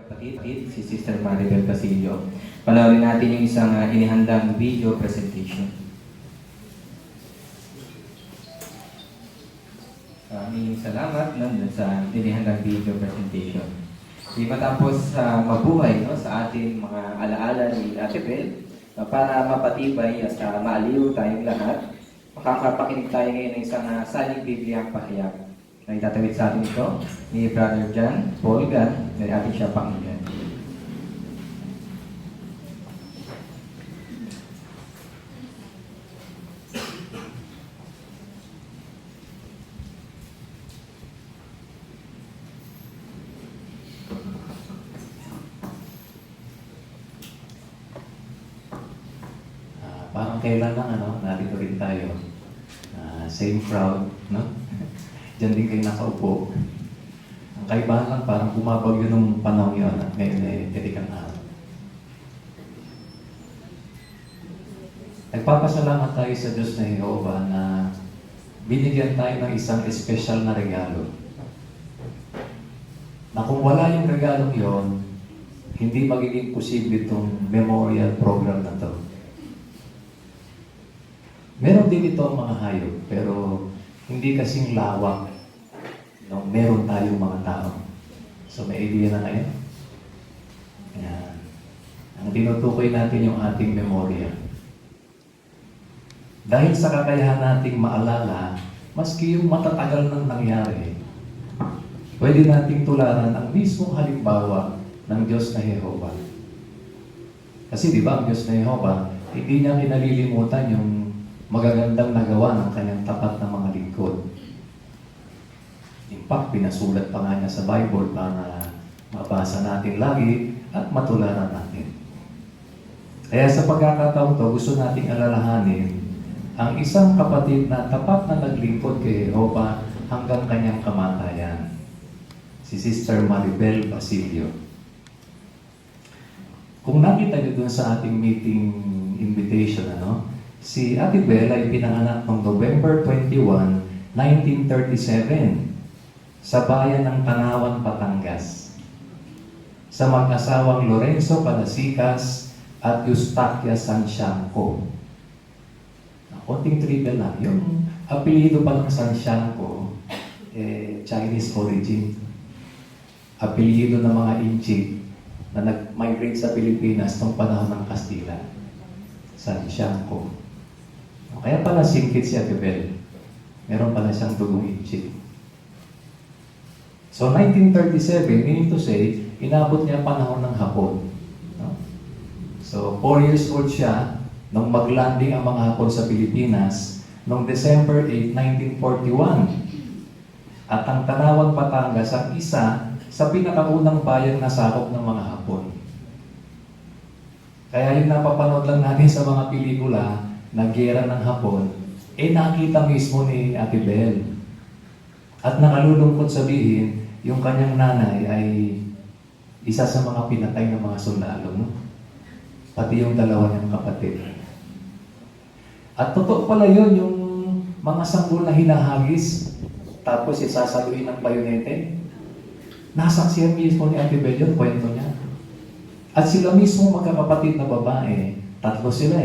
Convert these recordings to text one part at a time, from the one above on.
kapatid, si Sister Maribel Basilio. Panoorin natin yung isang inihandang video presentation. Maraming salamat sa inihandang video presentation. Di matapos mabuhay sa ating mga alaala ni Ate Bel, para mapatibay at maaliw tayong lahat, makakapakinig tayo ngayon ng isang saling Bibliang pahayag na itatawid sa atin ito ni Brother John Paul Gan na ating siya pakinggan. Parang kailan lang, narito rin tayo. Same crowd, no? Diyan din kayo nakaupo. Ang kaibahan lang, parang bumabagyo nung panahon yun at ngayon titikang araw. Nagpapasalamat tayo sa Diyos na Jehovah na binigyan tayo ng isang espesyal na regalo. Na kung wala yung regalong yon, hindi magiging posible itong memorial program na to. Meron din ito ang mga hayop, pero hindi kasing lawak no, meron tayong mga tao. So may idea na kayo? Yan. Ang tinutukoy natin yung ating memorya. Dahil sa kakayahan nating maalala, maski yung matatagal nang nangyari, pwede nating tularan ang mismong halimbawa ng Diyos na Jehovah. Kasi di ba ang Diyos na Jehovah, hindi niya kinalilimutan yung magagandang nagawa ng kanyang tapat na mga lingkod. In fact, pinasulat pa nga niya sa Bible para mabasa natin lagi at matularan natin. Kaya sa pagkakataon to, gusto nating alalahanin ang isang kapatid na tapat na naglingkod kay Jehovah hanggang kanyang kamatayan. Si Sister Maribel Basilio. Kung nakita niyo dun sa ating meeting invitation, si Ate Bel ay pinanganak noong November 21, 1937 sa bayan ng Tanawan, Batangas sa mag-asawang Lorenzo Palasikas at Eustaquia Santiago. Konting trivia lang, yung apelyido pa ng Santiago, Chinese origin. Apelyido ng mga Inchi na nag-migrate sa Pilipinas noong panahon ng Kastila. Santiago. Kaya pala singkit si Ate Bel. Meron pala siyang dugong Inchi. So 1937, meaning to say, inabot niya panahon ng Hapon. No? So 4 years old siya nung maglanding ang mga Hapon sa Pilipinas noong December 8, 1941. At ang Tanawan, Batangas ang isa sa pinakaunang bayang nasakop ng mga Hapon. Kaya yung napapanood lang natin sa mga pelikula na gera ng Hapon, nakita mismo ni Ate Bel. At nakalulungkot sabihin, yung kanyang nanay ay isa sa mga pinatay ng mga sundalo, no? Pati yung dalawa niyang kapatid. At totoo pala yun, yung mga sanggol na hinahagis, tapos isasaluhin ng bayonete. Nasaksiyan mismo ni Ate Bel yun, kwento niya. At sila mismo magkakapatid na babae, tatlo sila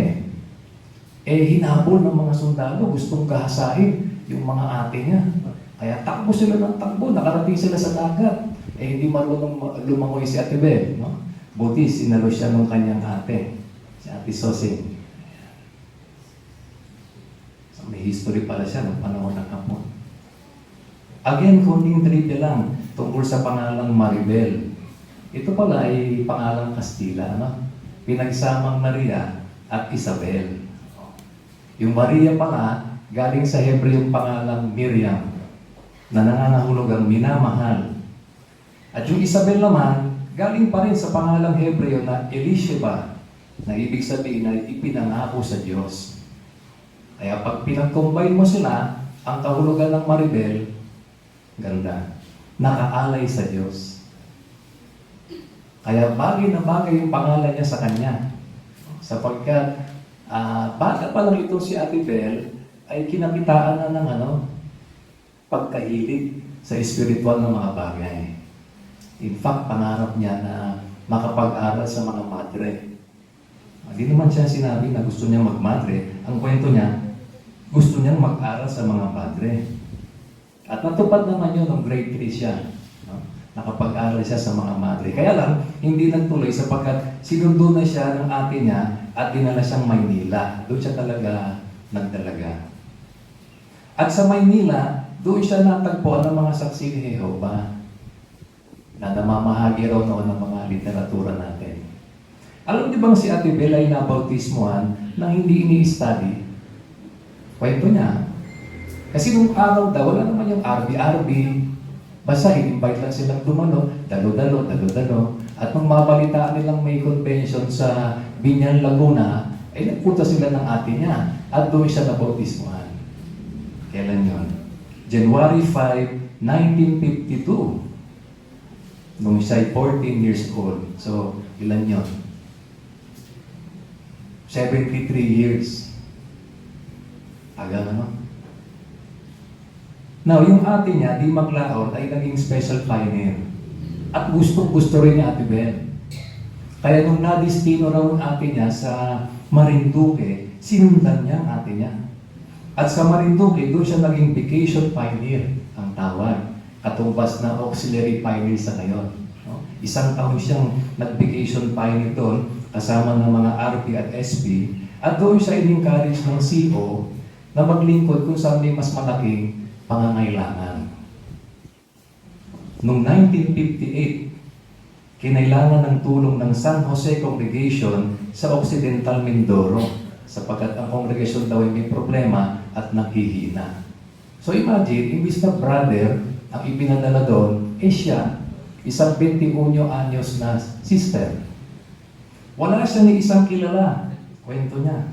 hinabol ng mga sundalo, gustong gahasain yung mga ate niya. Kaya takbo sila ng takbo, nakarating sila sa dagat. Hindi marunong lumangoy si Ate Bel. No? Buti, sinalo siya ng kanyang ate, si Ate Sosing. So, may history pala siya ng panahon ng Hapon. Again, konting trivia lang tungkol sa pangalang Maribel. Ito pala ay pangalang Kastila, pinagsamang Maria at Isabel. Yung Maria pala, galing sa Hebreyong pangalang Miriam, na nangangahulugang minamahal. At yung Isabel naman, galing pa rin sa pangalang Hebreyo na Elisheba, na ibig sabihin na ipinangako sa Diyos. Kaya pag pinag-combine mo sila, ang kahulugan ng Maribel, ganda, nakaalay sa Diyos. Kaya bagay na bagay yung pangalan niya sa kanya. Sapagkat bata pa lang ito si Ate Bel ay kinakitaan na ng pagkahilig sa espiritual na mga bagay. In fact, pangarap niya na makapag-aral sa mga madre. Hindi naman siya sinabi na gusto niya magmadre. Ang kwento niya, gusto niyang mag-aral sa mga madre. At natupad naman yun nung grade 3 siya. No? Nakapag-aral siya sa mga madre. Kaya lang, hindi nagtuloy sapagkat sinundo na siya ng ate niya at dinala siyang Maynila. Doon siya talaga nagdalaga. At sa Maynila, doon siya natagpuan ng mga saksi ni Jehovah na namamahagi raw noon ng mga literatura natin. Alam niyo bang si Ate Bel ay nabautismuhan nang hindi ini-study? Kwento niya. Kasi nung araw daw, wala naman yung RB-RB. Basta in-invite lang silang dumalo, dalo-dalo. At nung mabalitaan nilang may convention sa Binyan, Laguna, ay nagpunta sila ng ate niya. At doon siya nabautismuhan. Kailan yun? January 5, 1952. Nung siya ay 14 years old. So, ilan yun? 73 years. Aga ano? Now, yung ate niya, di maglaon, ay naging special pioneer. At gustong-gusto rin ni Ate Bel. Kaya nung nadistino raw ang ate niya sa Marinduque, sinundan niya ang ate niya. At sa Marinduque, doon siya naging vacation pioneer, ang tawag. Katumbas na auxiliary pioneer sa ngayon. No? Isang taon siyang nag-vacation pioneer doon, kasama ng mga RP at SP, at doon siya in-encourage ng CO na maglingkod kung saan may mas malaking pangangailangan. Noong 1958, kinailangan ng tulong ng San Jose Congregation sa Occidental Mindoro sapagkat ang congregation daw ay may problema at naghihina. So imagine, imbis na brother ang ipinadala doon, siya, isang 21 anyos na sister. Wala siya ni isang kilala. Kwento niya.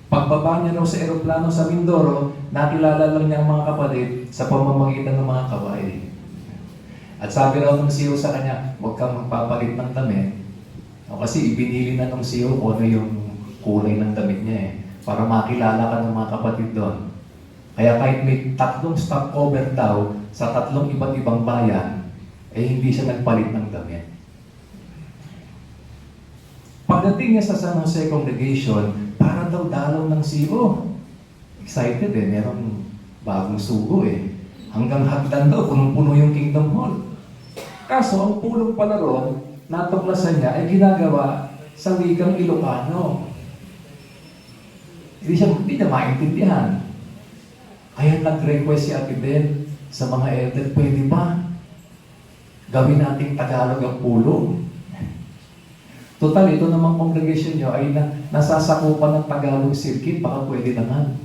Pagbaba niya raw sa eroplano sa Mindoro, nakilala lang niya ang mga kapatid sa pamamagitan ng mga kaway. At sabi raw ng CEO sa kanya, huwag kang magpapalit ng damit. Kasi ibinili na ng CEO kung ano yung kulay ng damit niya para makilala ka ng mga kapatid doon. Kaya kahit may 3 stopover daw sa 3 iba't ibang bayan, hindi siya nagpalit ng damit. Pagdating niya sa San Jose Congregation, para daw dalaw ng CEO. Excited merong bagong sugo Hanggang hagdan daw, punong-puno yung Kingdom Hall. Kaso, ang pulong pala ron, natuklasan niya ay ginagawa sa wikang Ilocano. Hindi niya maintindihan. Kaya nag-request si Ate Bel sa mga elder, pwede ba gawin nating Tagalog ang pulong? Total, ito namang congregation nyo ay nasasakupan ng Tagalog circuit, baka pwede naman.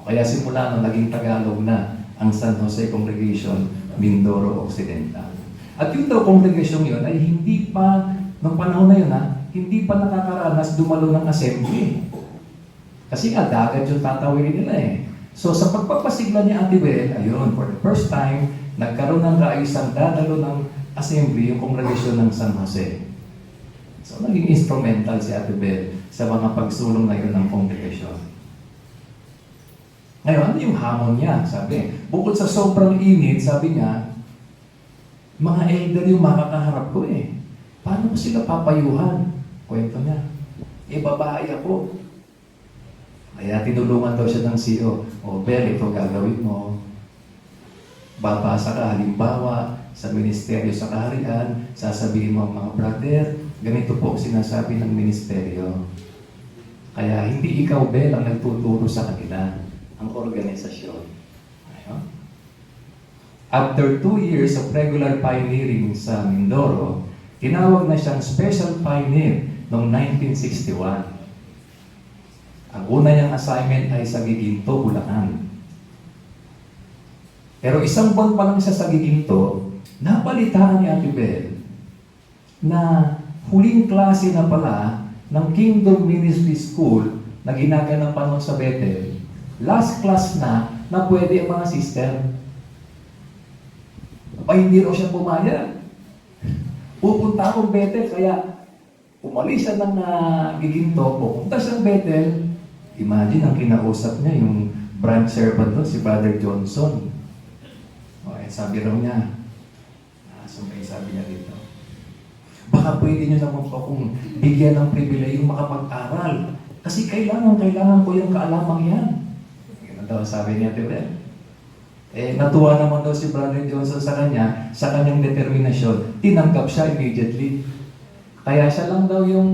Kaya simula na naging Tagalog na ang San Jose Congregation, Mindoro Occidental. At yung daw congregation yun ay hindi pa, nung panahon na yun hindi pa nakakaranas dumalo ng assembly. Kasi nga, dagat yung tatawin nila So sa pagpapasigla ni Ate Bel, ayun, for the first time, nagkaroon ng kaayusang dadalo ng assembly yung congregation ng San Jose. So naging instrumental si Ate Bel sa mga pagsulong na yun ng congregation. Ngayon, ano yung hamon niya? Sabi, bukod sa sobrang init, sabi niya, mga elder yung makakaharap ko Paano ko sila papayuhan? Kwento niya. Babae ako. Kaya tinulungan daw siya ng CEO. Bel, ito gagawin mo. Babasa ka, halimbawa, sa ministeryo sa kaharian, sasabihin mo mga brother, ganito po sinasabi ng ministeryo. Kaya hindi ikaw, Bel, ang nagtuturo sa kanila, ang organisasyon. Ayun. After 2 years of regular pioneering sa Mindoro, tinawag na siyang special pioneer noong 1961. Ang una niyang assignment ay sa Giginto, Bulacan. Pero isang buwan pa lang siya sa Giginto, napalitaan ni Ate Bel na huling klase na pala ng Kingdom Ministry School na ginaganapan sa Bethel. Last class na pwede ang mga sister. Hindi raw siya pumayag. Pupunta akong Bethel, kaya umalis siya ng Giginto, pupunta siyang Bethel. Imagine, ang kinausap niya, yung branch servant doon, si Brother Johnson. Sabi raw niya, Sumay sabi niya dito. Baka pwede niyo naman po akong bigyan ng pribilehyo makapag-aral. Kasi kailangan ko yung kaalamang yan. Ganun daw sabi niya, diba? Natuwa naman daw si Brother Johnson sa kanyang determinasyon. Tinanggap siya immediately. Kaya siya lang daw yung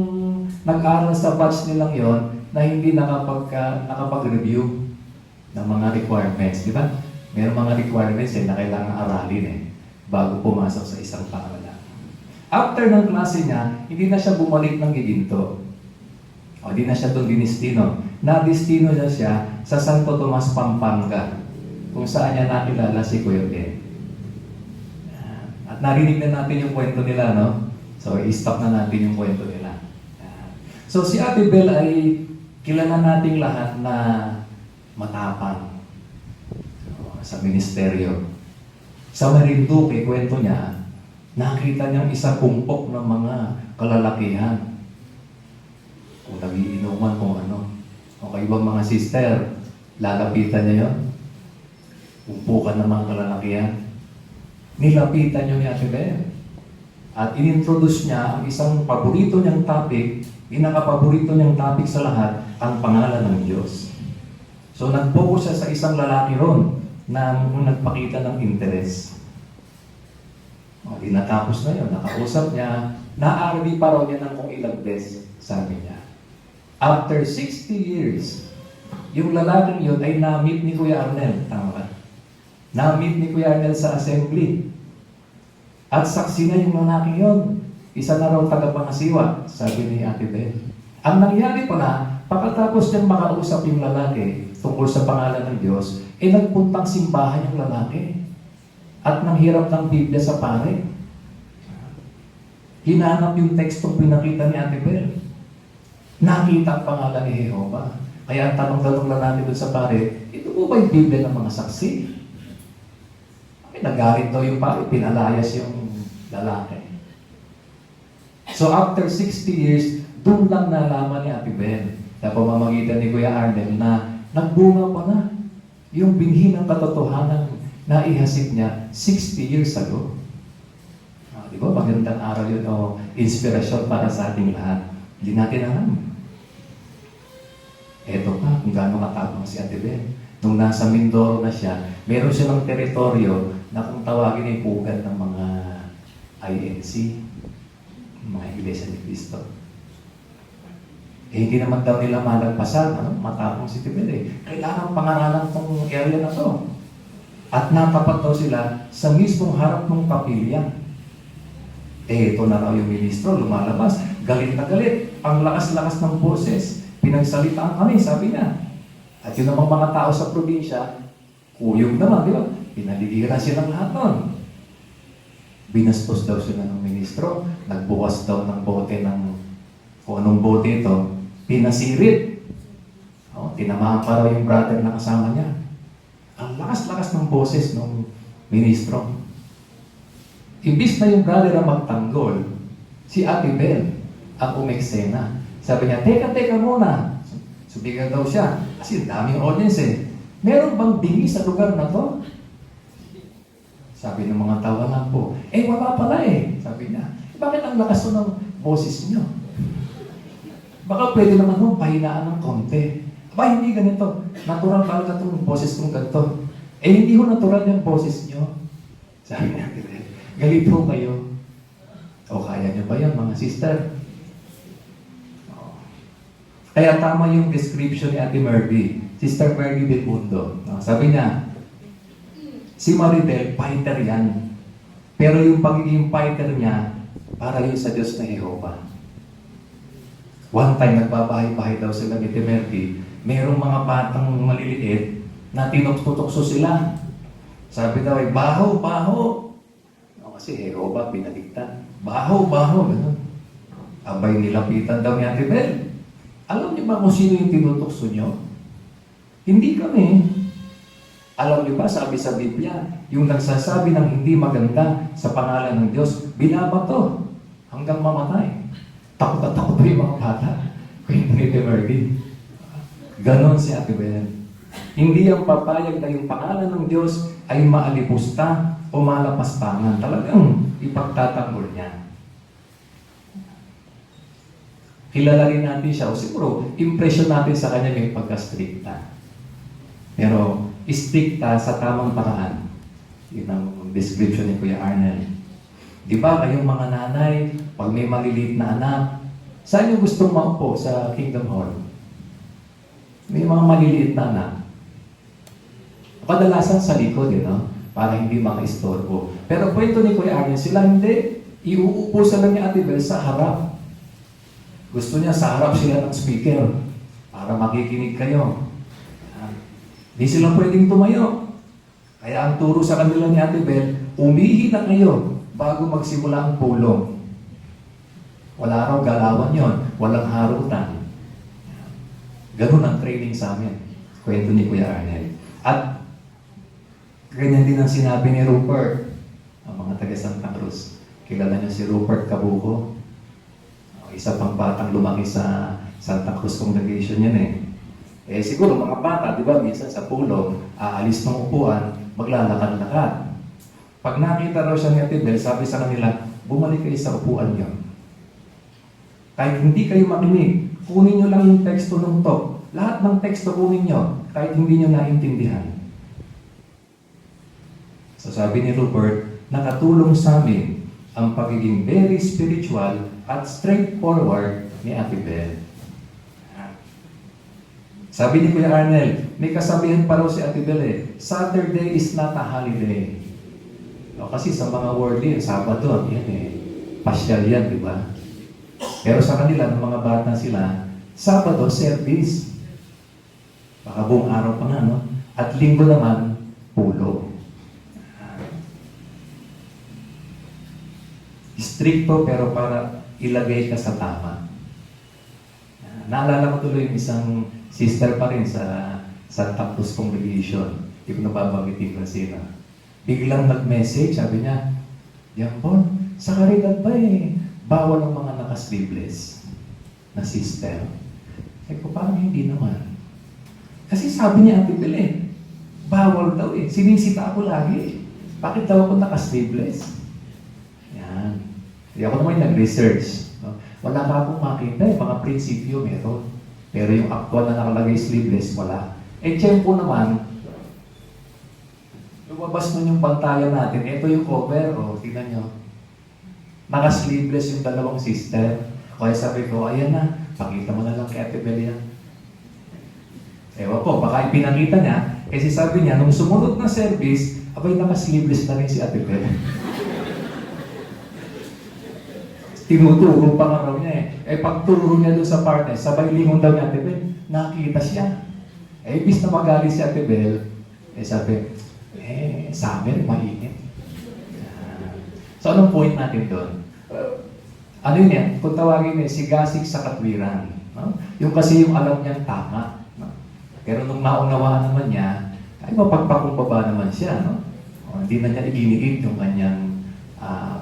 nag-aral sa batch nilang yon na hindi nakapag-review ng mga requirements. Di ba? Mayroong mga requirements na kailangan aralin bago pumasok sa isang paaralan. After ng klase niya, hindi na siya bumalik ng Giginto. O, hindi na siya doon dinistino. Na-destino siya sa Santo Tomas, Pampanga, kung saan niya nakilala si Kuya Ben. At narinig na natin yung kwento nila, no? So, i-stop na natin yung kwento nila. So, si Ate Bel ay kilala nating lahat na matapang sa ministeryo. Sa Marinduque, kwento niya, nakita niyang isa kumpok ng mga kalalakihan. Kung nagiinuman, kung ano. O ibang mga sister, lalapitan niya yun. Umpukan ng mga kalalakihan. Nilapitan niyo ni Ate Bel. At inintroduce niya ang isang paborito niyang topic, pinaka-paborito niyang topic sa lahat, ang pangalan ng Diyos. So nag-focus siya sa isang lalaki ron na nagpakita ng interest. O, di natapos na yun, nakausap niya, na-RV pa raw niya ng kung ilang beses, sabi niya. After 60 years, yung lalaking yun ay na-meet ni Kuya Arnel. Tama ba? Na-meet ni Kuya Arnel sa assembly. At saksi na yung lalaki yun. Isa na raw tagapangasiwa, sabi ni Ate Bel. Ang nangyari pala, pagkatapos niyang makausap yung lalaki tungkol sa pangalan ng Diyos, nagpuntang simbahan yung lalaki. At nanghiram ng Biblia sa pare. Hinanap yung tekstong pinakita ni Ate Bel. Nakita ang pangalan ni Jehovah. Kaya ang tanong-tanong lalaki doon sa pare, ito po ba yung Biblia ng mga saksi? Nagalit daw yung pare, pinalayas yung lalaki. So after 60 years, doon lang nalaman ni Ate Bel, sa pamamagitan ni Kuya Arnel, na nagbunga pa na yung binhi ng katotohanan na ihasik niya 60 years ago. Di ba? Magandang aral yun o inspirasyon para sa ating lahat. Hindi natin alam. Eto pa, kung gaano katapang si Ate Bel. Nung nasa Mindoro na siya, meron silang teritoryo na kung tawagin ay pugad ng mga INC, mga Iglesia ni Cristo. Hindi naman daw nila malagpasan, matapang si Ate Bel. Kailangan pangaralan tong area na to. At natapat daw sila sa mismong harap ng kapilya. Ito na raw yung ministro, lumalabas, galit na galit, ang lakas-lakas ng boses, pinagsalitaan kami, sabi niya. At yun namang mga tao sa probinsya, kuyog naman, di ba? Pinaliliran silang lahat nun. Binastos daw sila ng ministro, nagbukas daw ng bote ng, kung anong bote ito, pinasirit. Tinamaan pa raw yung brother na kasama niya. Ang lakas-lakas ng boses ng ministro. Imbis na yung brother na magtanggol, si Ate Bel ang umeksena. Sabi niya, teka muna. Subigan daw siya. Kasi daming audience Meron bang bingi sa lugar na to? Sabi ng mga tao lang po, wala pala Sabi niya, bakit ang lakas ng boses niyo? Baka pwede naman pahinaan ng konti. Hindi ganito. Natural talaga itong boses kong ganito. Hindi ho natural yung boses niyo. Sabi niya, galit ho kayo. O kaya niyo ba yan, mga sister? Kaya tama yung description ni Ate Merby, Sister Merby del Mundo. Sabi niya, si Maribel, fighter yan. Pero yung pagiging fighter niya, para yun sa Diyos na Jehovah. One time, nagbabahay-bahay daw sila ni Ate Merby, merong mga batang maliliit na tinututokso sila. Sabi daw baho, baho. Kasi Jehovah, pinaligtan. Baho, baho. Ganun. Abay, nilapitan daw ni Ate Bel. Alam niyo ba kung sino yung tinutokso niyo? Hindi kami. Alam niyo ba, sabi sa Biblia, yung nagsasabi ng hindi maganda sa pangalan ng Diyos, binabato hanggang mamatay. Takot at takot yung mga bata. Kwento ni Temergy. Ganon si Ate Bel. Hindi ang papayag na yung pangalan ng Diyos ay maalipusta o malapastangan. Talagang ipagtatanggol niya. Kilala rin natin siya, o siguro, impression natin sa kanya may pagka-stricta. Pero, stricta sa tamang paraan. Yun ang description ni Kuya Arnel. Di ba, kayong mga nanay, pag may maliliit na anak, saan nyo gustong maupo sa Kingdom Hall? May mga maliliit na anak. Kadalasan sa likod, no? Para hindi makaistorbo. Pero kwento ni Kuya Arnel, sila hindi. Iuupo sila ni Ate Bel sa harap. Gusto niya sa harap sila ng speaker para makikinig kayo. Hindi sila pwedeng tumayo. Kaya ang turo sa kanila ni Ate Bel, umihi na kayo bago magsimula ang pulong. Wala raw galawan yon, walang harutan. Ganun ang training sa amin. Kwento ni Kuya Arnel. At ganyan din ang sinabi ni Rupert, ang mga taga Santa Cruz. Kilala niyo si Rupert Cabuco. Isa pang batang lumaki sa Santa Cruz Congregation yan eh. Siguro mga bata, di ba, minsan sa pulong, aalis ng upuan, maglalakad-lakad. Pag nakita raw siya ni Ate Bel, sabi sa kanila, bumalik kayo sa upuan niyo. Kahit hindi kayo makinig, kunin niyo lang yung teksto ng talk. Lahat ng teksto kunin niyo, kahit hindi niyo naintindihan. So sabi ni Rupert, nakatulong sa amin ang pagiging very spiritual at straightforward ni Ate Bel. Sabi ni Kuya Arnel, may kasabihan pa raw si Ate Bel Saturday is not a holiday. O, kasi sa mga worldly, Sabado, yan pasyal yan, di ba? Pero sa kanila, ng mga bata sila, Sabado, service. Baka buong araw pa nga, no? At Linggo naman, pulo. Stricto pero para ilagay ka sa tama. Naalala ko tuloy yung isang sister pa rin sa Santa Cruz Congregation. Hindi ko nababanggitin na sila. Biglang nag-message, sabi niya, Yampon, sa karidad ba bawal ang mga naka-sleeveless na sister? Sabi ko, parang hindi naman. Kasi sabi niya, Ate Bel, bawal daw sinisita ako lagi. Bakit daw ako naka-sleeveless? Yan. Hindi ako naman nag-research. No? Wala ka akong makita mga prinsipyo meron. Pero yung actual na nakalagay sleeveless, wala. Tiyempo naman, lumabas nun yung pantayan natin. Ito yung cover, tingnan nyo. Naka-sleeveless yung dalawang sister. Kaya sabi ko, ayan na, pakita mo na lang kay Ate Bel yan. Ewan po, baka ipinakita niya, kasi sabi niya, nung sumunod na service, abay naka-sleeveless na rin si Ate Bel. Tinuturo pa nga raw niya pagturo niya doon sa partner, sabay lingon daw ni Ate Bel, nakita siya. Ibig na magaling si Ate Bel, sabi, sa amin, mainit. So, anong point natin doon? Ano yun yan? Kung tawagin sigasig sa katwiran. No? Yung kasi yung alam niyang tama. No? Pero nung naunawaan naman niya, ay mapagpakumbaba naman siya. No? Hindi na niya iginiit yung kanyang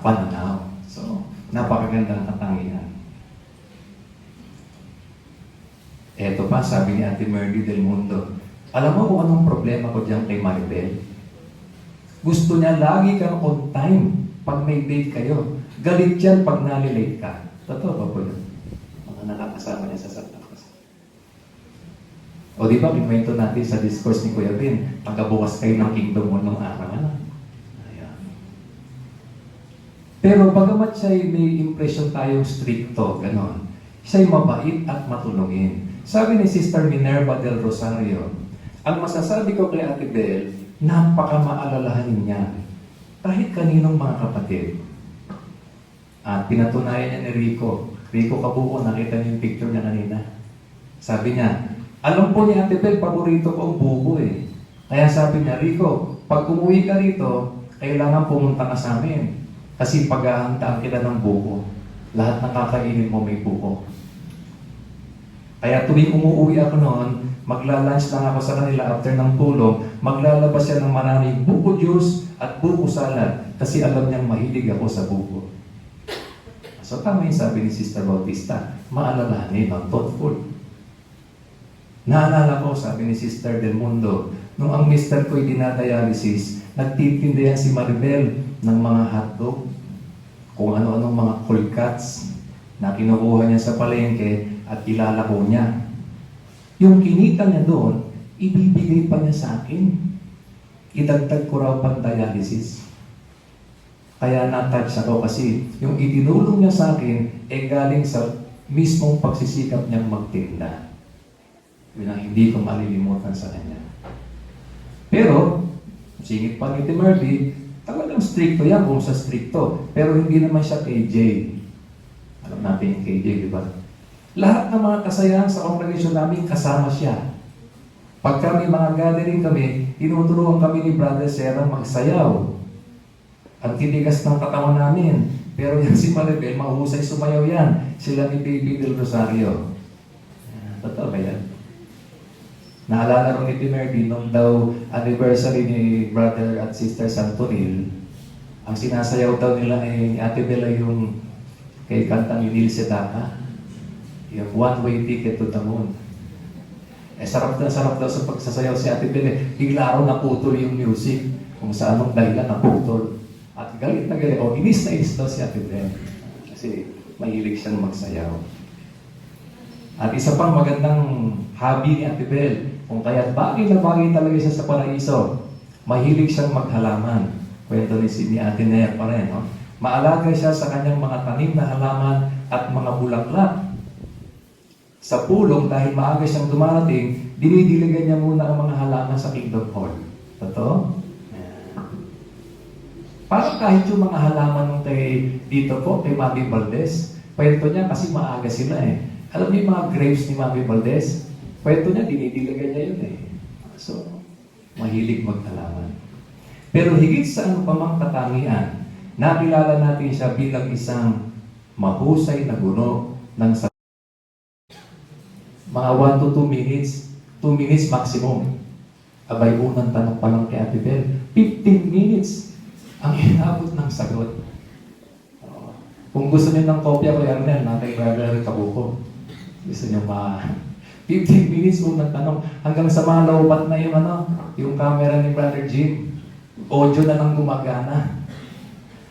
pananaw. So, napakagandang katangian. Eto pa, sabi ni Ate Merly Del Mundo, alam mo kung anong problema ko dyan kay Maribel? Gusto niya lagi kang on time pag may date kayo. Galit yan pag nalilate ka. Totoo ba po yun? Mga nakakasama niya sa Santa Cruz. O di ba, pinwento natin sa discourse ni Kuya Ben, pagkabukas kayo ng kingdom mo nung araw. Ayan. Pero bagamat siya'y may impression tayong stricto, ganon, siya'y mabait at matulungin. Sabi ni Sister Minerva del Rosario, ang masasabi ko kay Ate Bel, napaka-maalalahanin niya. Kahit kaninong mga kapatid. At pinatunayan niya ni Rico. Rico Cabuco, nakita niyo yung picture niya kanina. Sabi niya, alam po ni Ate Bel, paborito ko ang buko Kaya sabi niya, Rico, pag umuwi ka rito, kailangan pumunta ka sa amin. Kasi pag-ahandaan kita ng buko, lahat ng kakainin mo may buko. Kaya tuwing umuwi ako noon, magla-lunch lang ako sa kanila after ng tulong, maglalabas siya ng maraming buko juice at buko salad kasi alam niyang mahilig ako sa buko. So tama yung sabi ni Sister Bautista, maalalahanin ang thoughtful. Naalala ko, sabi ni Sister Del Mundo, nung ang mister ko'y dinadialysis, nagtitinda yan si Maribel ng mga hotdog, kung ano-anong mga cold cuts na kinukuha niya sa palengke at ilalako niya. Yung kinita niya doon, ibibigay pa niya sa akin. Idagdag ko raw pang dialysis. Kaya na-touch ako kasi yung itinulong niya sa akin ay galing sa mismong pagsisikap niyang magtinda. Yun ang hindi ko malilimutan sa kanya. Pero, singit pa ni Timerdi, talagang stricto yan kung sa stricto. Pero hindi naman siya KJ. Alam natin yung KJ, di ba? Lahat ng mga kasayahan sa congregation namin, kasama siya. Pag kami mga gathering kami, tinuturuan kami ni Brother Serang magsayaw. Ang titigas ng katawan namin. Pero yan si Maribel, mahusay sumayaw yan. Sila ni Baby Del Rosario. Totoo ba yan? Naalala rin ni Timerdi, nung daw anniversary ni Brother at Sister Santonil, ang sinasayaw daw nila ni Ate Bella yung kay kantang Yunil Sedaka, yung One-Way Ticket to the Moon. Sarap daw sa pagsasayaw si Ate Bella. Bigla raw naputol yung music kung sa anong dahilan naputol. At galit na galit, inis na inis daw si Ate Bella. Kasi mahilig siyang magsayaw. At isa pang magandang hobby ni Ate Bel, kung kaya't bagay na bagay talaga siya sa paraiso, mahilig siyang maghalaman. Kwento ni Ate Ner pa rin, no? Maalaga siya sa kanyang mga tanim na halaman at mga bulaklak. Sa pulong, dahil maaga siyang dumarating, dinidiligan niya muna ang mga halaman sa Kingdom Hall. Totoo? Parang kahit yung mga halaman ng dito po, kay Mami Valdez, kwento niya kasi maaga sila eh. Alam niyo yung mga grapes ni Mami Valdez? Kwento niya, dinidiligan niya yun eh. So, mahilig maghalaman. Pero higit sa ano pa mang katangian, nakilala natin siya bilang isang mahusay na guno ng mga 1 to 2 minutes, 2 minutes maximum. Abay, unang tanong pa lang kay Ate Bel, 15 minutes ang inabot ng sagot. Kung gusto niyo ng kopya ko, Ernel, nakay Brother Kabuko. Gusto niyo 15 minutes unang tanong, hanggang sa malawbat na yung camera ni Brother Jim. Audio na lang gumagana.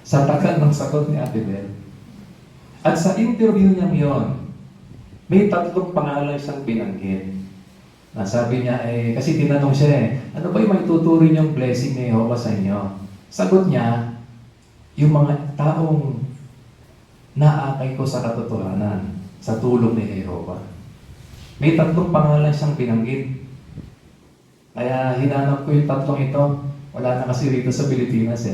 Sa tagal ng sagot ni Ate Bel. At sa interview niya yon, may 3 pangalan siyang binanggit. Nasabi niya kasi tinanong siya ano ba yung may tuturin yung blessing ni Jehovah sa inyo? Sagot niya, yung mga taong naakay ko sa katotohanan, sa tulong ni Jehovah. May 3 pangalan siyang binanggit. Kaya hinanap ko yung 3 ito. Wala na kasi rito sa Pilipinas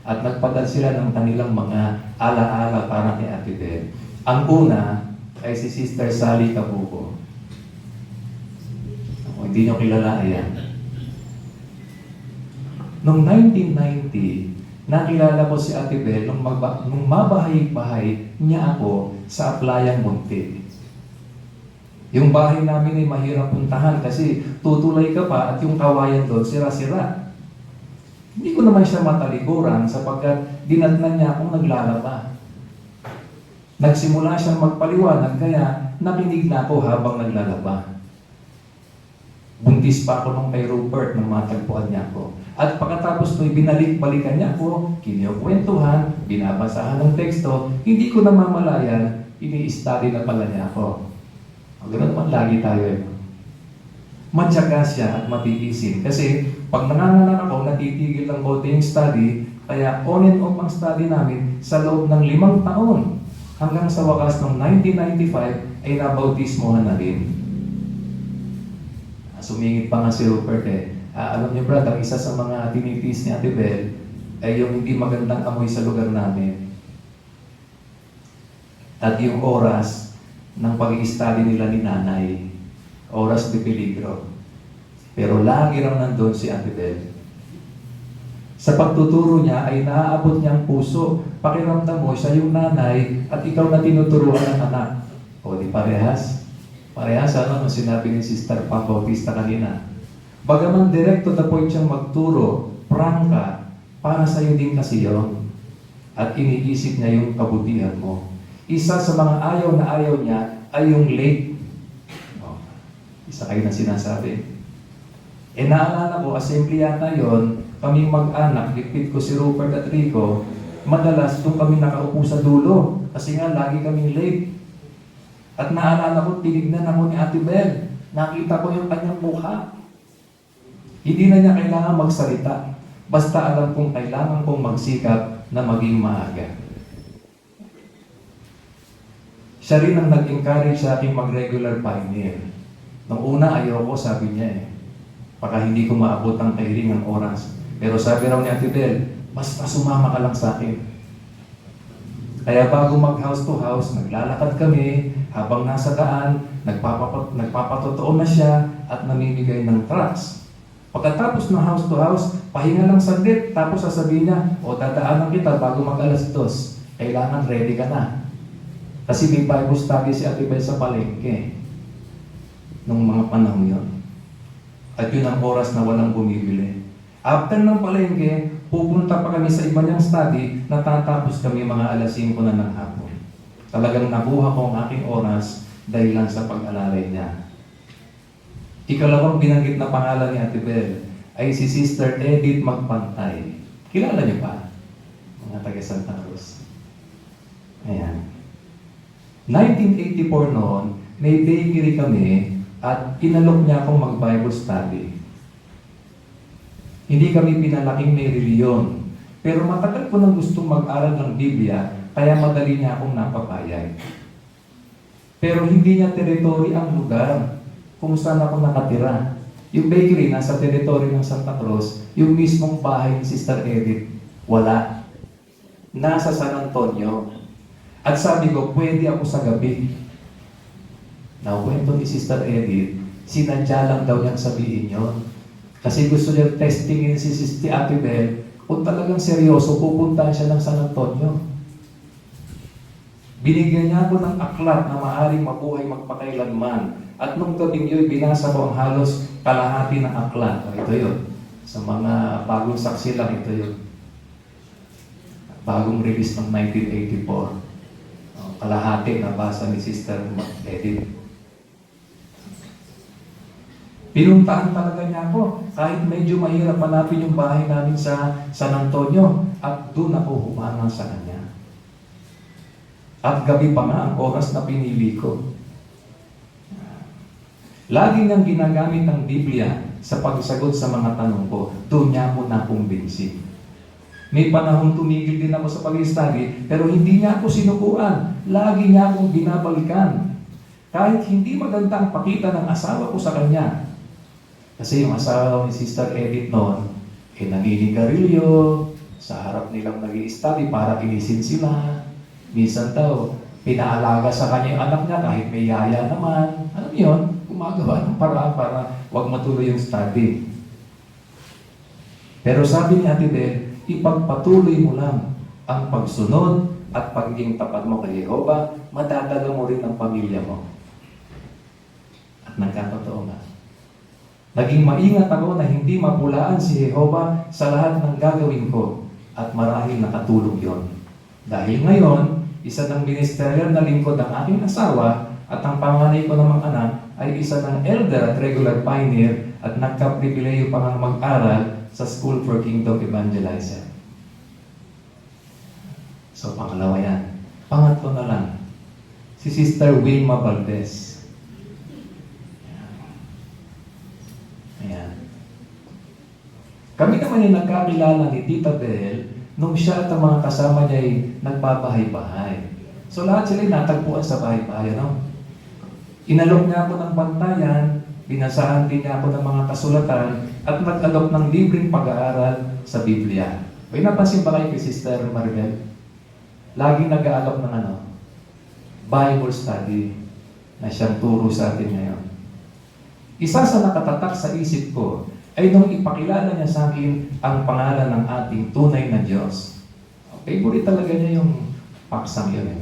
At nagpadal sila ng kanilang mga ala-ala para kay Ate Bel. Ang una ay si Sister Sally Kabuko. Hindi nyo kilala yan. Noong 1990, nakilala ko si Ate Bel nung mabahay-bahay niya ako sa Aplayang Munti. Yung bahay namin ay mahirap puntahan kasi tutulay ka pa at yung kawayan doon sira-sira. Hindi ko naman siya matalikuran sapagkat dinatnan niya akong naglalaba. Nagsimula siyang magpaliwanag kaya nakinig na ako habang naglalaba. Buntis pa ako nung kay Rupert nang matagpuan niya ako. At pagkatapos nung binalik-balikan niya ako, kinukwentuhan, binabasahan ng teksto, hindi ko namamalayan, ini-study na pala niya ako. Ganoon naman lagi tayo Matyaga siya at matiisin. Kasi pag nanganganak ako, natitigil lang konti yung study, kaya on and off ang study namin sa loob ng 5 taon. Hanggang sa wakas ng 1995 ay nabautismohan na rin. Sumingit pa nga si Rupert alam niyo brad, ang isa sa mga tinitis ni Ate Bel ay yung hindi magandang amoy sa lugar namin. At yung oras ng pag-i-study nila ni Nanay, oras de peligro. Pero lagi raw nandun si Ate Bel. Sa pagtuturo niya ay naaabot niya ang puso. Pakiramdam mo, siya yung nanay at ikaw na tinuturuan ng anak. O di parehas. Parehas nung sinabi ni Sister Pam Bautista kanina. Bagaman direct to the point siyang magturo, prangka, para sa'yo din kasi yun. At iniisip niya yung kabutihan mo. Isa sa mga ayaw na ayaw niya ay yung late. Isa kayo na sinasabi. Naalala ko, assembly yata yun, kaming mag-anak, lipit ko si Rupert at Rico, madalas doon kami nakaupo sa dulo kasi nga lagi kaming late. At naalala ko, tinignan ako ni Ate Bel. Nakita ko yung kanyang mukha. Hindi na niya kailangan magsalita. Basta alam kong kailangan kong magsikap na maging maaga. Siya rin ang nag-encourage sa aking mag-regular pioneer. Nung una, ayoko, sabi niya eh. Baka hindi ko maabot ang kairing ng oras. Pero sabi raw ni Ate Bel, basta sumama ka lang sa akin. Kaya bago mag-house to house, naglalakad kami, habang nasa daan, nagpapatotoo na siya at namimigay ng tracts. Pagkatapos ng house to house, pahinga lang saglit, tapos sasabihin niya, o dadaanan kita bago mag-alas 2. Kailangan ready ka na. Kasi may Bible study si Ate Bel sa palengke nung mga panahon yun. At yun ang oras na walang bumibili. After ng palengke, pupunta pa kami sa iba niyang study, natatapos kami mga alas 5 na ng hapon. Talagang nabuha ko ang aking oras dahil lang sa pag-alalay niya. Ikalawang binanggit na pangalan ni Ate Bel ay si Sister Edith Magpantay. Kilala niyo pa? Mga taga Santa Cruz. Ayan. 1984 noon, may bakery kami at inalok niya akong mag-Bible study. Hindi kami pinalaking may reliyon. Pero matagal ko nang gustong mag-aral ng Biblia, kaya madali niya akong napapayag. Pero hindi niya teritoryo ang lugar kung saan ako nakatira. Yung bakery nasa teritoryo ng Santa Cruz, yung mismong bahay ni Sister Edith, wala. Nasa San Antonio. At sabi ko, pwede ako sa gabi. Nakwento ni Sister Edith, sinadya lang daw niyang sabihin yon. Kasi gusto niya testingin si Sister Ate Bel, kung talagang seryoso, pupuntahan siya ng San Antonio. Binigyan niya ako ng aklat na maaaring mabuhay magpakailanman. At nung gabing yun, binasa ko ang halos kalahati ng aklat. O, ito yun. Sa mga bagong saksi lang, ito yun. Bagong release ng 1984. O, kalahati na basa ni Sister Edith. Pinuntahan talaga niya ako. Kahit medyo mahirap hanapin yung bahay namin sa San Antonio. At doon ako humanang sa kanya. At gabi pa nga ang oras na pinili ko. Lagi niyang ginagamit ang Biblia sa pagsagot sa mga tanong ko. Doon niya ako nakumbinsi. May panahon tumigil din ako sa pag-study, pero hindi niya ako sinukuan. Lagi niya akong binabalikan. Kahit hindi maganda ang pakita ng asawa ko sa kanya. Kasi yung asawa ni Sister Edith noon, naninigarilyo, sa harap nilang nag-i-study para inisin sila. Minsan daw, pinaalaga sa kanya yung anak niya kahit may yaya naman. Alam mo yun? Gumagawa ng paraan para huwag matuloy yung study. Pero sabi ni Ate Bel, ipagpatuloy mo lang ang pagsunod at pagiging tapat mo kay Jehovah, madadala mo rin ang pamilya mo. At nagkatotoo nga. Naging maingat ako na hindi mapulaan si Jehovah sa lahat ng gagawin ko at marahil nakatulong yon. Dahil ngayon, isa ng ministerial na lingkod ng aking asawa at ang panganay ko namang anak ay isa ng elder at regular pioneer at nagkapribileyo pa nga mag-aral sa School for Kingdom Evangelizer. So, pangalawa yan. Pangatlo na lang, si Sister Wilma Valdez. Ayan. Kami naman yung nagkakilala ni Tita Bel nung siya at ang mga kasama niya ay nagbabahay-bahay. So lahat sila natagpuan sa bahay-bahay, no? Inalok niya ako ng bantayan, binasahan din niya ako ng mga kasulatan, at nag-alok ng libreng pag-aaral sa Biblia. May napansin ba kayo kay Sister Maribel? Laging nag-aalok ng Bible study na siyang turo sa atin ngayon. Isa sa nakatatak sa isip ko ay nung ipakilala niya sa akin ang pangalan ng ating tunay na Diyos. Favorite talaga niya yung paksang yun.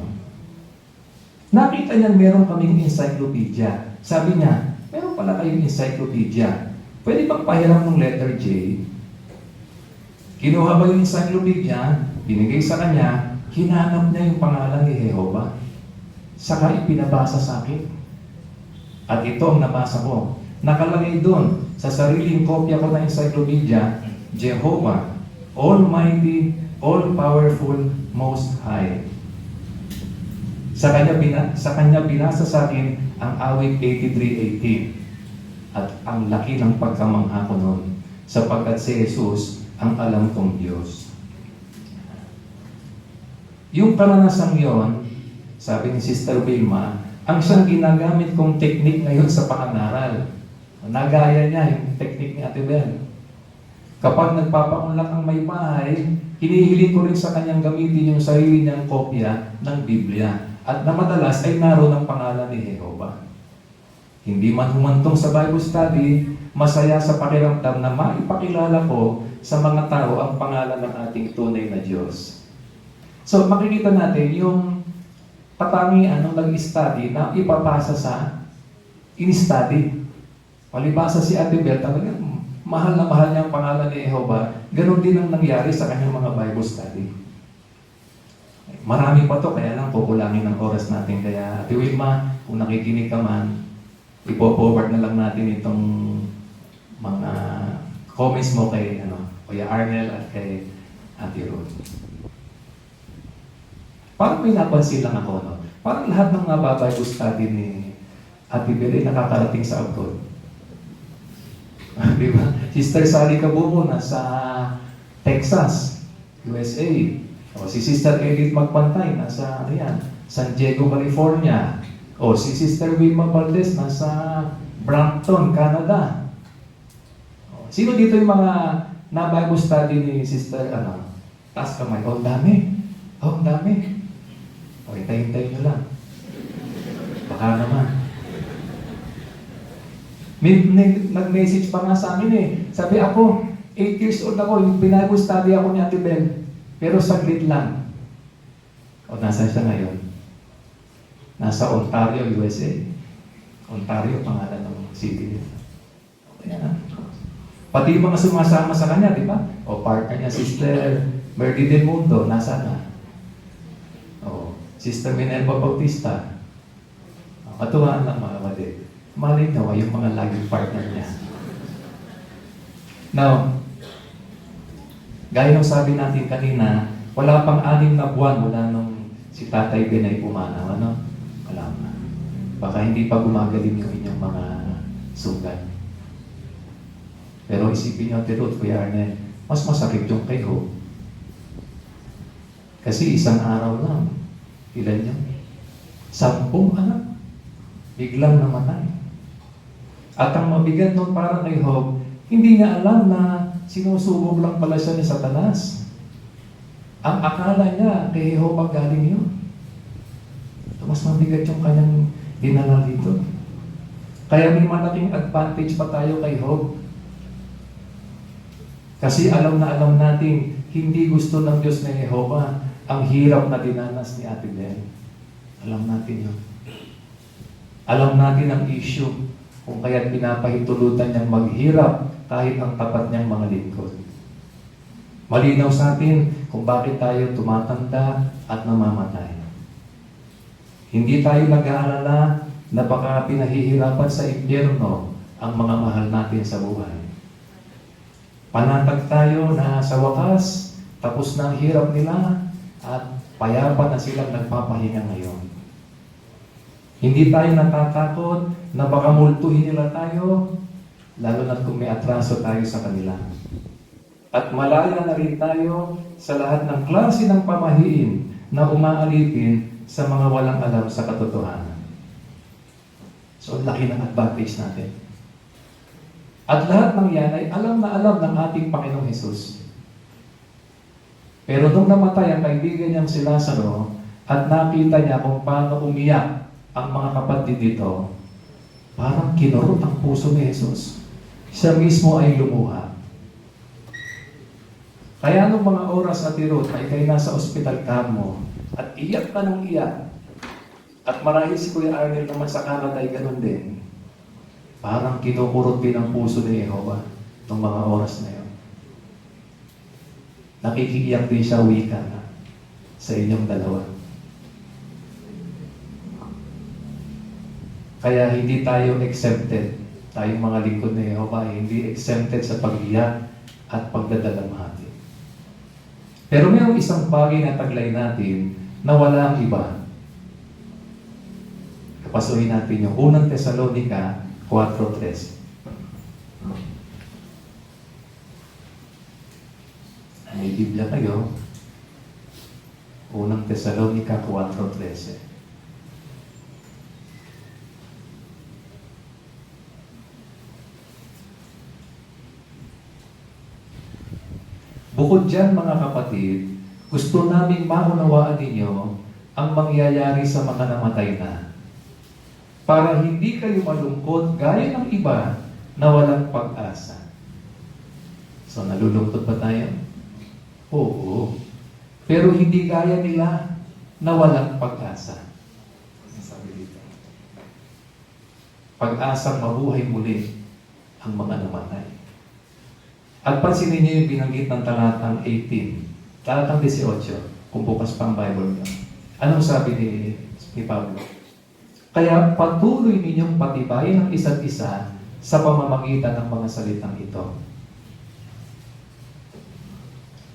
Nakita niya meron kaming encyclopedia. Sabi niya, meron pala kayong encyclopedia. Pwede bang pahiram ng letter J? Kinuha ba yung encyclopedia, binigay sa kanya, hinanap niya yung pangalan ni Jehovah. Saka ipinabasa sa akin. At ito ang nabasa ko. Nakalagay doon, sa sariling kopya ko ng encyclopedia, Jehovah, Almighty, All-Powerful, Most High. Sa kanya binasa sa akin ang awit 83:18. At ang laki ng pagkamangha ko noon, sapagkat si Jesus ang alam kong Diyos. Yung karanasang yon, sabi ni Sister Wilma, ang siyang ginagamit kong teknik ngayon sa pangangaral. Nagaya niya yung teknik ni Ate Bel. Kapag nagpapaunlak ang may bahay, hinihiling ko rin sa kanyang gamitin yung sarili niyang kopya ng Biblia. At na madalas ay naroon ang pangalan ni Jehovah. Hindi man humantong sa Bible study, masaya sa pakiramdam na maipakilala ko sa mga tao ang pangalan ng ating tunay na Diyos. So makikita natin yung katangian ng nag-study na ipapasa sa in-study. Palibasa si Ate Bel, talagang mahal na mahal niya ang pangalan ni Jehovah. Ganon din ang nangyari sa kanyang mga Bible study. Marami pa to, kaya lang kukulangin ng oras natin. Kaya Ate Wilma, kung nakikinig ka man, ipo-forward na lang natin itong mga comments mo kay Kuya Arnel at kay Ate Ruth. Parang may napansin lang ako, no? Parang lahat ng mga Bible study ni Ate Bel ay nakakarating sa abroad. Di ba? Sister Sally Cabumo nasa Texas, USA. O si Sister Edith Magpantay nasa San Diego, California. O si Sister Wilma Valdez nasa Brampton, Canada. O, sino dito yung mga na-Bible study ni Sister taas kamay? O, ang dami. O, ang dami. O, hintay-hintay nyo lang. Baka naman. Nag-message pa nga sa amin eh. Sabi ako, 8 years old ako, yung Bible study ako ni Ate Bel. Pero saglit lang. O, nasa siya ngayon? Nasa Ontario, USA. Ontario, pangalan ng city nito. Kaya na. Pati yung mga sumasama sa kanya, di ba? O, partner niya, Sister Merdy Del Mundo, nasa na? O, Sister Minerva Bautista. O, katuwaan lang mga kapatid. Malay nawa yung mga laging partner niya. Now, gaya ng sabi natin kanina, wala pang 6 na buwan mula nung si Tatay Ben ay pumanaw, Wala na. Baka hindi pa gumagaling yung inyong mga sugat. Pero isipin niyo, Tirot, Kuya Arnel, mas masakit yung kay Hope. Kasi isang araw lang, ilan yun? 10 anak. Biglang namatay. At ang mabigat nun para kay Hope, hindi niya alam na sinusubog lang pala siya ni Satanas. Ang akala niya, kay Jehovah galing yun. Mas mabigat yung kanyang dinala dito. Kaya may malaking advantage pa tayo kay Job. Kasi alam na alam natin, hindi gusto ng Diyos na Jehovah ang hirap na dinanas ni Ate Bel. Alam natin yun. Alam natin ang issue kung kaya't pinapahintulutan niyang maghirap kahit ang tapat niyang mga lingkod. Malinaw sa atin kung bakit tayo tumatanda at namamatay. Hindi tayo nag-aalala na baka pinahihirapan sa impyerno ang mga mahal natin sa buhay. Panatag tayo na sa wakas, tapos na ang hirap nila at payapa na silang nagpapahinga ngayon. Hindi tayo natatakot na baka multuhin nila tayo, lalo na kung may atraso tayo sa kanila. At malaya na rin tayo sa lahat ng klase ng pamahiin na umaalipin sa mga walang alam sa katotohanan. So, laki ng advantage natin. At lahat ng yan ay alam na alam ng ating Panginoong Hesus. Pero nung namatay ang kaibigan niyang si Lazaro at nakita niya kung paano umiyak ang mga kapatid dito, parang kinurot ang puso ni Jesus. Siya mismo ay lumuha. Kaya nung mga oras at Ruth na ikay nasa ospital ka mo at iyak ka ng iyak, at marahil si Kuya Arnel naman sa Canada ay ganun din, parang kinukurot din ang puso ni Jehovah ng mga oras na yun. Nakikiiyak din siya wika na sa inyong dalawa. Kaya hindi tayo exempted, tayong mga lingkod ni Jehovah, hindi exempted sa pag-iyak at pagdadalamhati. Pero mayroong isang bagay na taglay natin na wala ang iba. Kapasuhin natin yung unang Tesalonica 4:13. May Biblia kayo. Unang Tesalonica 4:13. Bukod dyan, mga kapatid, gusto naming maunawaan ninyo ang mangyayari sa mga namatay na. Para hindi kayo malungkot gaya ng iba na walang pag-asa. So, nalulungkot ba tayo? Oo. Pero hindi gaya nila na walang pag-asa. Sabi dito. Pag-asang mabuhay muli ang mga namatay. At pansinin niyo yung binanggit ng talatang 18, talatang 18, kung bukas pa ang Bible niyo. Anong sabi ni Pablo? Kaya patuloy ninyong patibayin ang isa't isa sa pamamagitan ng mga salitang ito.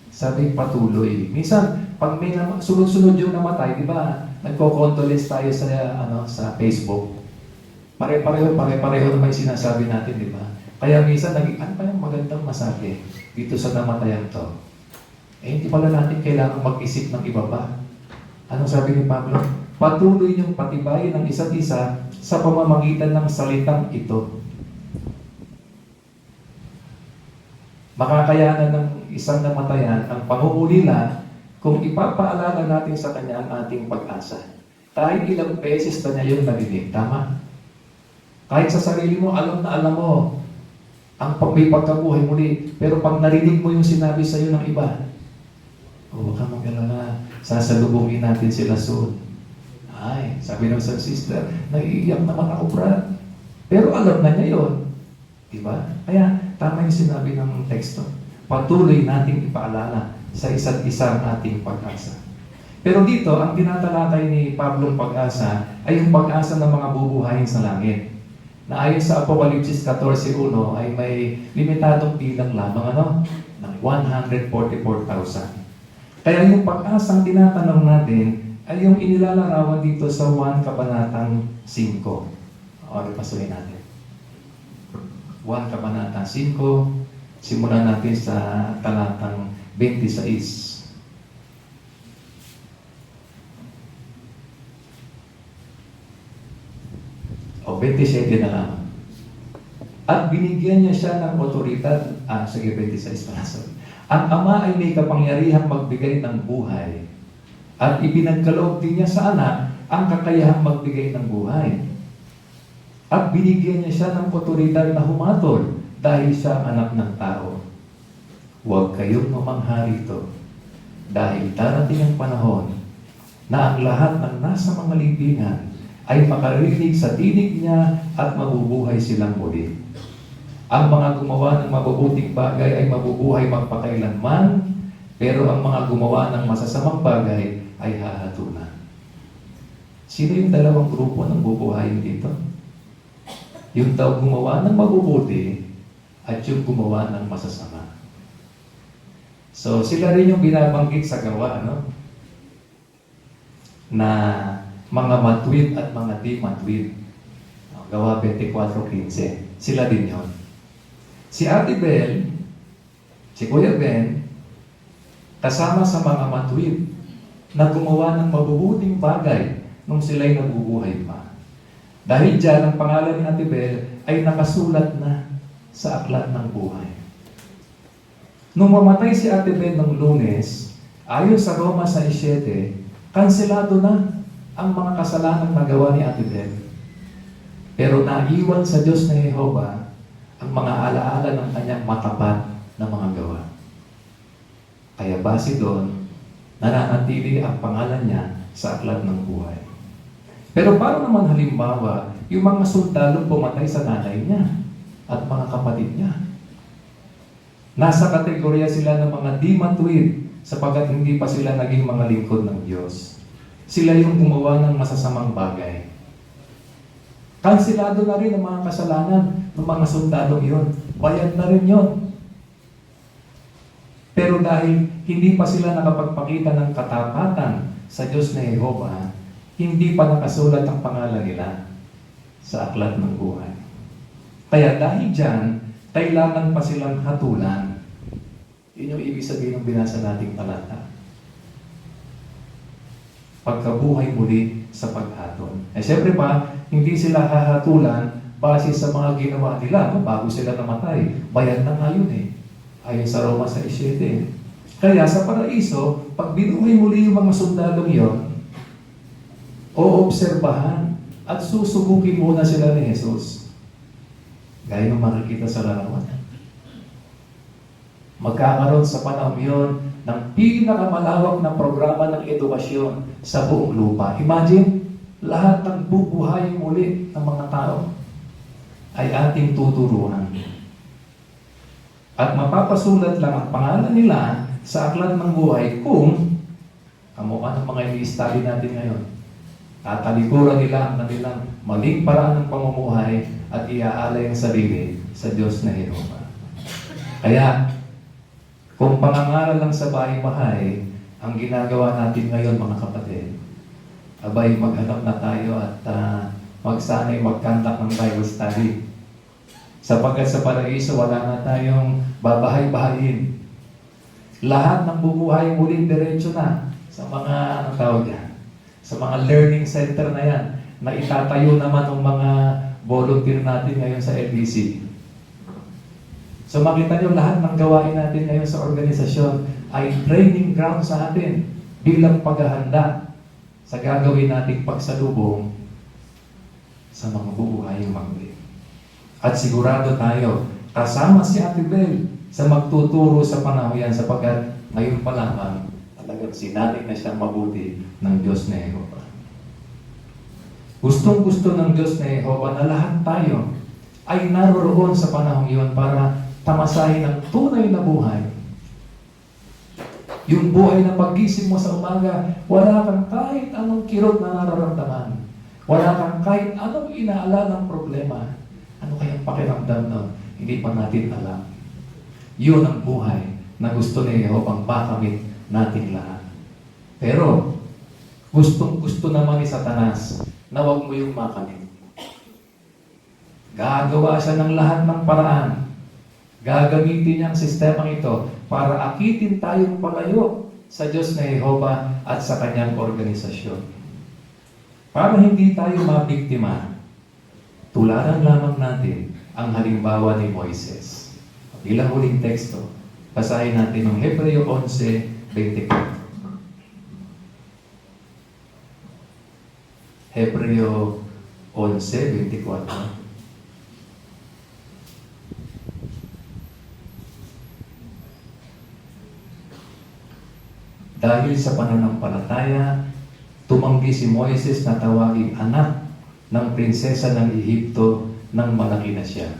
Sabi patuloy. Minsan, pag may sunod-sunod yung namatay, di ba? Nagko-condolence tayo sa Facebook. Pare-pareho naman yung sinasabi natin, di ba? Kaya minsan, ano pa yung magandang masabi dito sa namatayan to? Hindi pala natin kailangan mag-isip ng iba pa. Anong sabi ni Pablo? Patuloy niyong patibayin ang isa't isa sa pamamagitan ng salitang ito. Makakayanan ng isang namatayan ang pangungulila kung ipapaalala natin sa kanya ang ating pag-asa. Kahit ilang beses na niya yung narinig, tama? Kahit sa sarili mo, alam na alam mo ang may pagkabuhay muli. Pero pag narinig mo yung sinabi sa iyo ng iba, huwag kang mag-alala, sasalubungin natin sila soon. Ay, sabi ng isang sister, naiiyak naman ako, Brad. Pero alam na niya yun. Diba? Kaya, tama yung sinabi ng teksto. Patuloy nating ipaalala sa isa't isa ang ating pag-asa. Pero dito, ang tinatalakay ni Pablong pag-asa ay yung pag-asa ng mga bubuhayin sa langit. Na ayon sa Apokalipsis 14:1 ay may limitadong bilang lamang ng 144,000. Kaya yung pag-asang tinatanong natin ay yung inilalarawan dito sa 1 Kabanatang 5. O, pasuhin natin. 1 Kabanatang 5, simulan natin sa talatang 26. O, 27 na lang. At binigyan niya siya ng otoridad. Sige, 26 pala. Ang Ama ay may kapangyarihang magbigay ng buhay. At ipinagkaloob din niya sa anak ang kakayahang magbigay ng buhay. At binigyan niya siya ng otoridad na humatol dahil siya anak ng tao. Huwag kayong mamangha rito dahil darating ang panahon na ang lahat ng nasa mga libingan ay makarinig sa tinig niya at mabubuhay silang muli. Ang mga gumawa ng mabubuting bagay ay mabubuhay magpakailanman, pero ang mga gumawa ng masasamang bagay ay hahatulan. Sino yung dalawang grupo ng bubuhayin dito? Yung daw gumawa ng mabubuti at yung gumawa ng masasama. So, sila rin yung binabanggit sa gawa, na mga matwid at mga di matwid. Gawa 24:15. Sila din yun. Si Ate Bel, si Kuya Ben, kasama sa mga matwid na gumawa ng mabubuting bagay nung sila'y nabubuhay pa. Dahil dyan, ang pangalan ni Ate Bel ay nakasulat na sa aklat ng buhay. Nung mamatay si Ate Bel ng Lunes, ayon sa Roma 6:7, kanselado na ang mga kasalanang nagawa ni Ate Bel. Pero naiwan sa Diyos na Jehovah ang mga alaala ng kanyang matapat na mga gawa. Kaya base doon, nananatili ang pangalan niya sa aklat ng buhay. Pero paano naman halimbawa yung mga sundalong pumatay sa nanay niya at mga kapatid niya? Nasa kategorya sila ng mga di matuwid sapagkat hindi pa sila naging mga lingkod ng Diyos. Sila yung gumawa ng masasamang bagay. Kansilado na rin ang mga kasalanan ng mga sundalong iyon. Bayad na rin yon. Pero dahil hindi pa sila nakapagpakita ng katapatan sa Diyos na Jehovah, hindi pa nakasulat ang pangalan nila sa aklat ng buhay. Kaya dahil dyan, kailangan pa silang hatulan. Yun yung ibig sabihin ng binasa nating talata. Pagkabuhay muli sa paghatol. Siyempre pa, hindi sila hahatulan base sa mga ginawa nila bago sila namatay. Bayad na nga yun ayon sa Roma 6:7. Kaya sa paraiso, pag binuhay muli yung mga sundalong yon, oobserbahan at susubukin muna sila ni Jesus. Gaya ng makikita sa larawan. Magkakaroon sa panahon yon ng pinakamalawak na programa ng edukasyon sa buong lupa. Imagine, lahat ng bubuhayin muli ng mga tao ay ating tuturuan. At mapapasulat lang ang pangalan nila sa aklat ng buhay kung kamukha ng mga i-study natin ngayon. Tatalikuran nila ang kanilang maling paraan ng pamumuhay at iaalay ang sarili sa Diyos na Jehovah. Kaya, kung pangangaral lang sa bahay-bahay ang ginagawa natin ngayon mga kapatid, abay maghanap na tayo at magsanay magkandak ng Bible study. Sapagkat sa paraiso wala na tayong babahay-bahayin. Lahat ng bubuhay muli diretso na sa mga tawag yan, sa mga learning center na yan na itatayo naman ng mga volunteer natin ngayon sa LBC. So makita nyo, lahat ng gawain natin ngayon sa organisasyon ay training ground sa atin bilang paghahanda sa gagawin nating pagsalubong sa mga bubuhaying magli. At sigurado tayo, kasama si Ate Bel sa magtuturo sa panahon yan sapagkat ngayon pa lamang talagang sinabi na siyang mabuti ng Diyos na Jehovah. Gustong-gusto ng Diyos na Jehovah na lahat tayo ay naroroon sa panahon yon para tamasahin ang tunay na buhay. Yung buhay na paggising mo sa umaga, wala kang kahit anong kirot na nararamdaman. Wala kang kahit anong inaala ng problema. Ano kayang pakiramdam nun? Hindi pa natin alam. Yun ang buhay na gusto ni Jehovah makamit natin lahat. Pero, gustong-gusto naman ni Satanas na huwag mo yung makamit. Gagawa siya ng lahat ng paraan. Gagamitin niya ang sistemang ito para akitin tayong palayo sa Diyos na Jehovah at sa kanyang organisasyon. Para hindi tayo mabiktima, tularan lamang natin ang halimbawa ni Moises. Bilang huling teksto, basahin natin ang Hebreo 11:24. Hebreo 11:24. Dahil sa pananampalataya, tumanggi si Moises na tawaging anak ng prinsesa ng Ehipto nang malaki na siya.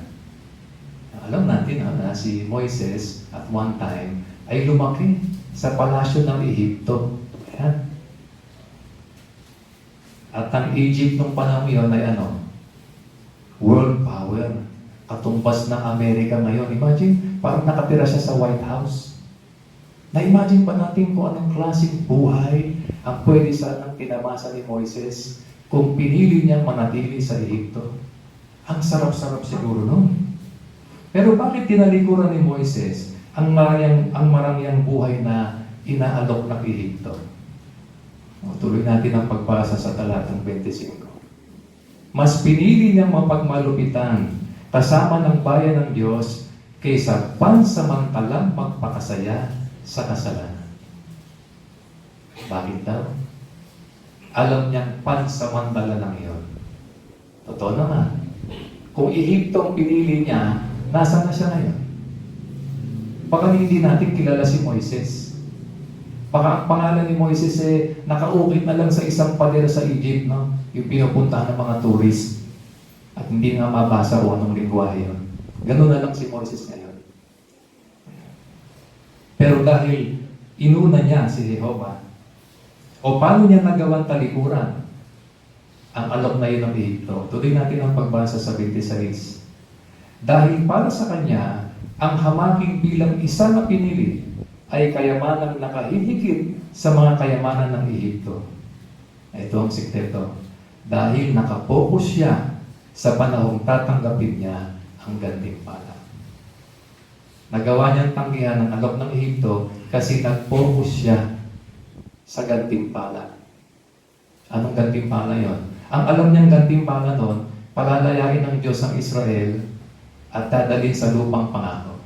Alam natin na si Moises at one time ay lumaki sa palasyo ng Ehipto. Ayan. At ang Egypt nung panahon yun ay world power. Katumbas ng Amerika ngayon. Imagine, parang nakatira siya sa White House. Na-imagine ba natin kung anong klaseng buhay ang pwede sanang tinamasa ni Moises kung pinili niyang manatili sa Ehipto? Ang sarap-sarap siguro nun. Pero bakit tinalikuran ni Moises ang marangyang buhay na inaalok ng Ehipto? Tuloy natin ang pagbasa sa talatang 25. Mas pinili niyang mapagmalupitan kasama ng bayan ng Diyos kaysa pansamantalang magpakasaya sa kasalanan. Bakit daw? Alam niyang pansamantala lang yun. Totoo naman. Kung Ehipto ang pinili niya, nasaan na siya ngayon? Baka hindi natin kilala si Moises. Baka ang pangalan ni Moises nakaukit na lang sa isang pader sa Egypt, no? Yung pinupuntahan ng mga tourist. At hindi nga mabasa kung anong lingwahe yun. Ganun na lang si Moises ngayon. Pero dahil inuna niya si Jehovah, o paano niya nagawang talikuran ang alok na yun ng Ehipto? Tuloy natin ang pagbasa sa 26. Dahil para sa kanya, ang hamaking bilang isa na pinili ay kayamanang nakahihigit sa mga kayamanan ng Ehipto. Ito ang sikreto. Dahil nakapokus siya sa panahong tatanggapin niya ang gantimpala. Nagawa niyang tanggihan ang alok ng Ehipto kasi nag-focus siya sa gantimpala. Anong gantimpala yon? Ang alam niyang gantimpala noon, palalayain ng Diyos ang Israel at dadalhin sa lupang pangako.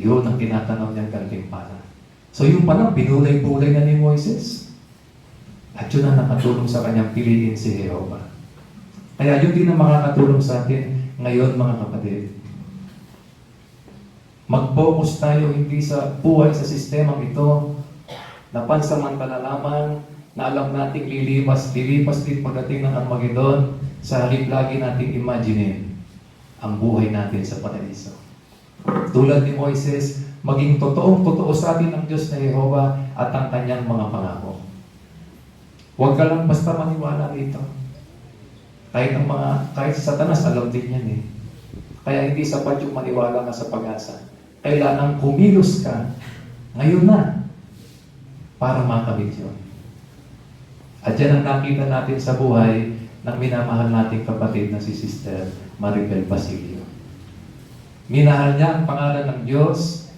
Yun ang tinatanaw niyang gantimpala. So yung palang binulay-bulay na ni Moises. At yun ang nakatulong sa kanyang piliin si Jehovah. Kaya yun din ang makakatulong sa atin ngayon, mga kapatid. Mag-focus tayo hindi sa buhay sa sistemang ito na pansamantala lamang na alam nating lilipas din pagdating ng Armageddon sa halip lagi nating imagine ang buhay natin sa paraiso. Tulad ni Moises, maging totoo sa atin ang Diyos na Jehovah at ang kanyang mga pangako. Huwag ka lang basta maniwala dito. Kahit si Satanas, alam din yan eh. Kaya hindi sapat yung maniwala ka sa pag-asa. Kailangan kumilos ka ngayon na para makamit yun. At yan ang nakita natin sa buhay ng minamahal nating kapatid na si Sister Maribel Basilio. Minahal niya ang pangalan ng Diyos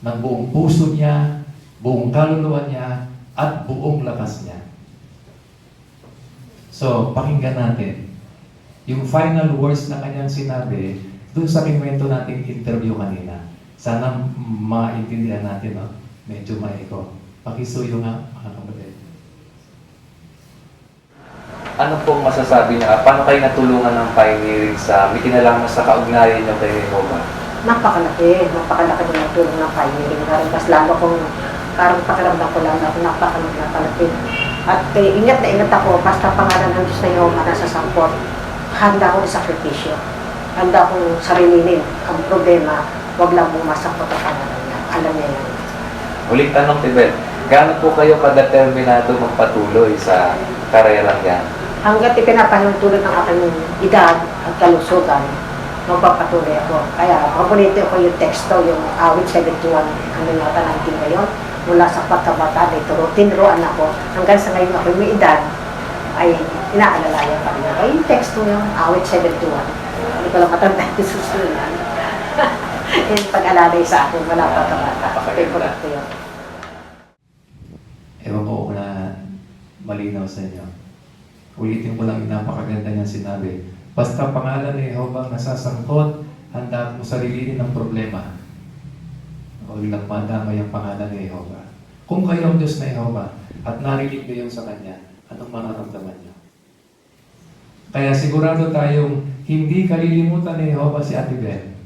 ng buong puso niya, buong kaluluwa niya, at buong lakas niya. So, pakinggan natin yung final words na kanyang sinabi dun sa kinuwento nating interview kanina. Sana maintindihan natin, no? Medyo maiko. Pakisuyo nga, mga kapatid. Ano pong masasabi niya? Paano kayo natulungan ng pioneering sa may kinalaman sa kaugnayan niyo kay Jehovah? Napakalaki ng natulong ng pioneering. Mas lalo kung parang pakiramdam ko lang na napakalaki. At ingat na ingat ako, basta pangalan ng Diyos na Jehovah nasa sampot. Handa ako ng sakripisyo. Handa akong sarilinin. Ang problema, huwag lang bumasakot ang pangalan niya. Alam niya yan. Uling tanong, Tibet, gaano po kayo kadeterminado magpatuloy sa karerang yan? Hanggat ipinapanuntunan ng aking edad at kalusugan, magpapatuloy ako. Kaya, paborito ko yung teksto, yung awit 71, ano yata 19 ngayon, mula sa pagkabata, tinuruan ako. Hanggang sa ngayon ako may edad, ay inaalalayan pa rin ako. Yung teksto yung awit 71, hindi ko lang matanda yung susunod. Yung pag-alalay sa akin, wala pagkabata. Favorite ko yun. Ewan ko kung na malinaw sa inyo. Ulitin ko lang yung napakaganda niyang sinabi. Basta pangalan ni Jehovah nasasangkot, handa mo sarilinin ng problema. Huwag lang madamay ang pangalan ni Jehovah. Kung kayo ang Diyos na Jehovah at narinig niyo yun sa Kanya, anong mararamdaman niyo? Kaya sigurado tayong hindi kalilimutan ni Jehovah si Ate Bel.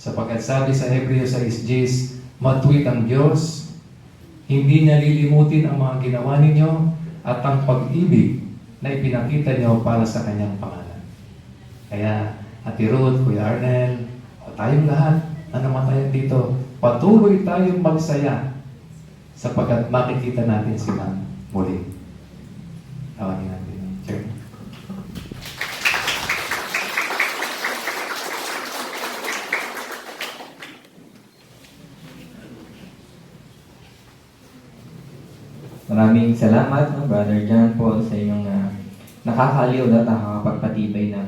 Sapagkat sabi sa Hebreo 6:10, matuwid ang Diyos, hindi niya lilimutin ang mga ginawa ninyo at ang pag-ibig na ipinakita niyo para sa Kanyang pangalan. Kaya, Ate Ruth, Kuya Arnel, o tayong lahat na namatayan dito, patuloy tayong magsaya sapagkat makikita natin sila muli. Tawagin natin. Sure. Maraming salamat, no, Brother John Paul, sa inyong nakakaliw at nakakapagpatibay na